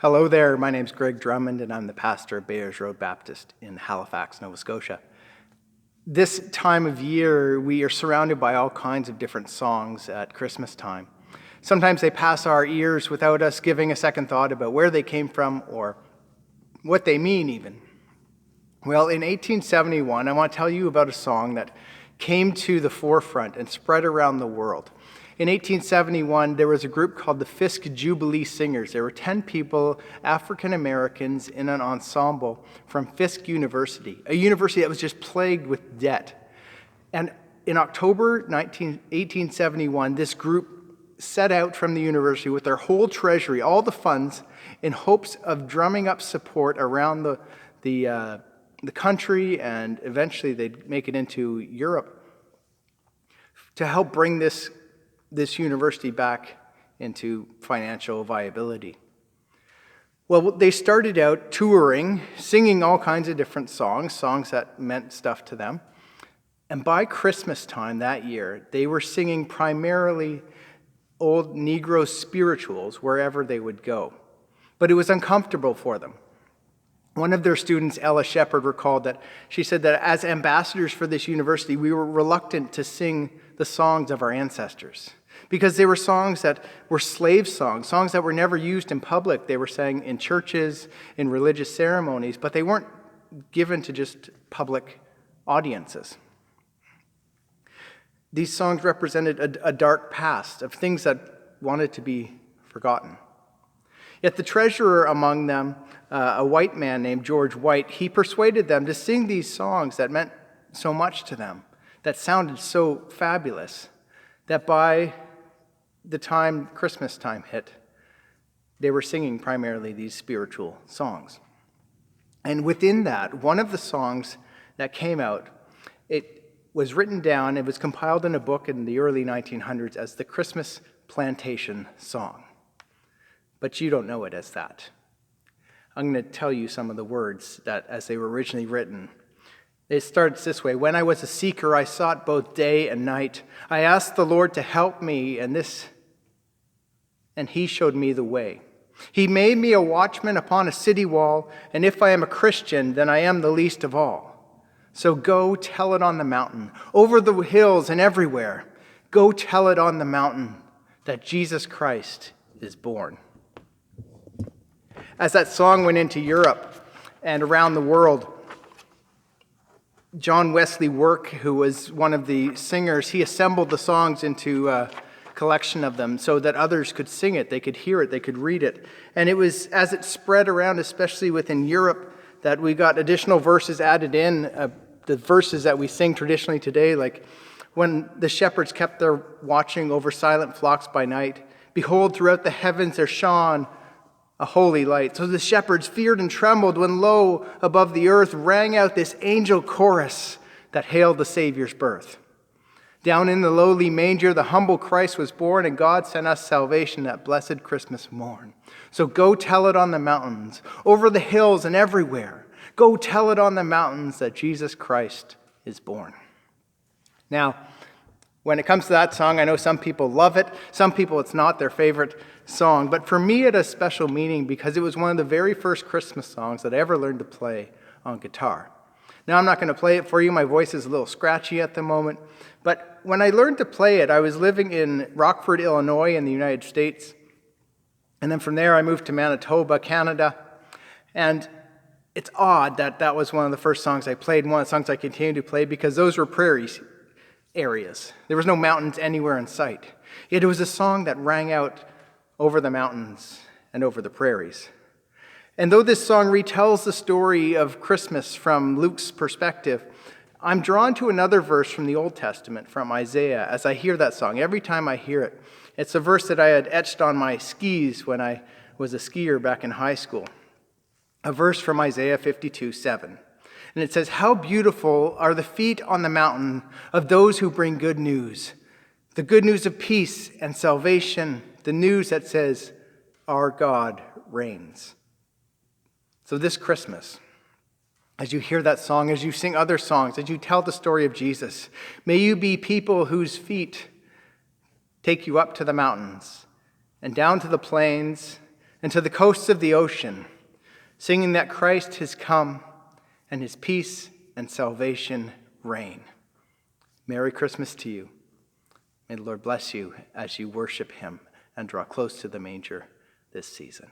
Hello there, my name's Greg Drummond and I'm the pastor of Bayers Road Baptist in Halifax, Nova Scotia. This time of year, we are surrounded by all kinds of different songs at Christmas time. Sometimes they pass our ears without us giving a second thought about where they came from or what they mean even. Well, in 1871, I want to tell you about a song that came to the forefront and spread around the world. In 1871, there was a group called the Fisk Jubilee Singers. There were 10 people, African Americans, in an ensemble from Fisk University, a university that was just plagued with debt. And in October 1871, this group set out from the university with their whole treasury, all the funds, in hopes of drumming up support around the country, and eventually they'd make it into Europe to help bring this university back into financial viability. Well, they started out touring, singing all kinds of different songs that meant stuff to them. And by Christmas time that year, they were singing primarily old Negro spirituals wherever they would go. But it was uncomfortable for them. One of their students, Ella Shepherd, recalled that she said that as ambassadors for this university, we were reluctant to sing the songs of our ancestors because they were songs that were slave songs that were never used in public. They were sang in churches, in religious ceremonies, but they weren't given to just public audiences. These songs represented a dark past of things that wanted to be forgotten. Yet the treasurer among them, a white man named George White, he persuaded them to sing these songs that meant so much to them, that sounded so fabulous, that by the time Christmas time hit, they were singing primarily these spiritual songs. And within that, one of the songs that came out, it was written down, it was compiled in a book in the early 1900s as the Christmas Plantation Song. But you don't know it as that. I'm going to tell you some of the words that as they were originally written. It starts this way: when I was a seeker, I sought both day and night. I asked the Lord to help me, and he showed me the way. He made me a watchman upon a city wall, and if I am a Christian, then I am the least of all. So go tell it on the mountain, over the hills and everywhere. Go tell it on the mountain that Jesus Christ is born. As that song went into Europe and around the world, John Wesley Work, who was one of the singers, he assembled the songs into a collection of them so that others could sing it, they could hear it, they could read it. And it was as it spread around, especially within Europe, that we got additional verses added in, the verses that we sing traditionally today, like when the shepherds kept their watching over silent flocks by night. Behold, throughout the heavens there shone a holy light. So the shepherds feared and trembled when lo, above the earth rang out this angel chorus that hailed the Savior's birth. Down in the lowly manger, the humble Christ was born, and God sent us salvation that blessed Christmas morn. So go tell it on the mountains, over the hills and everywhere. Go tell it on the mountains that Jesus Christ is born. Now, when it comes to that song, I know some people love it. Some people, it's not their favorite song. But for me, it has special meaning because it was one of the very first Christmas songs that I ever learned to play on guitar. Now, I'm not going to play it for you. My voice is a little scratchy at the moment. But when I learned to play it, I was living in Rockford, Illinois in the United States. And then from there, I moved to Manitoba, Canada. And it's odd that that was one of the first songs I played and one of the songs I continue to play because those were prairie areas. There was no mountains anywhere in sight. Yet it was a song that rang out over the mountains and over the prairies. And though this song retells the story of Christmas from Luke's perspective, I'm drawn to another verse from the Old Testament, from Isaiah, as I hear that song. Every time I hear it, it's a verse that I had etched on my skis when I was a skier back in high school. A verse from Isaiah 52:7. And it says, "How beautiful are the feet on the mountain of those who bring good news, the good news of peace and salvation, the news that says, our God reigns." So this Christmas, as you hear that song, as you sing other songs, as you tell the story of Jesus, may you be people whose feet take you up to the mountains and down to the plains and to the coasts of the ocean, singing that Christ has come and his peace and salvation reign. Merry Christmas to you. May the Lord bless you as you worship him and draw close to the manger this season.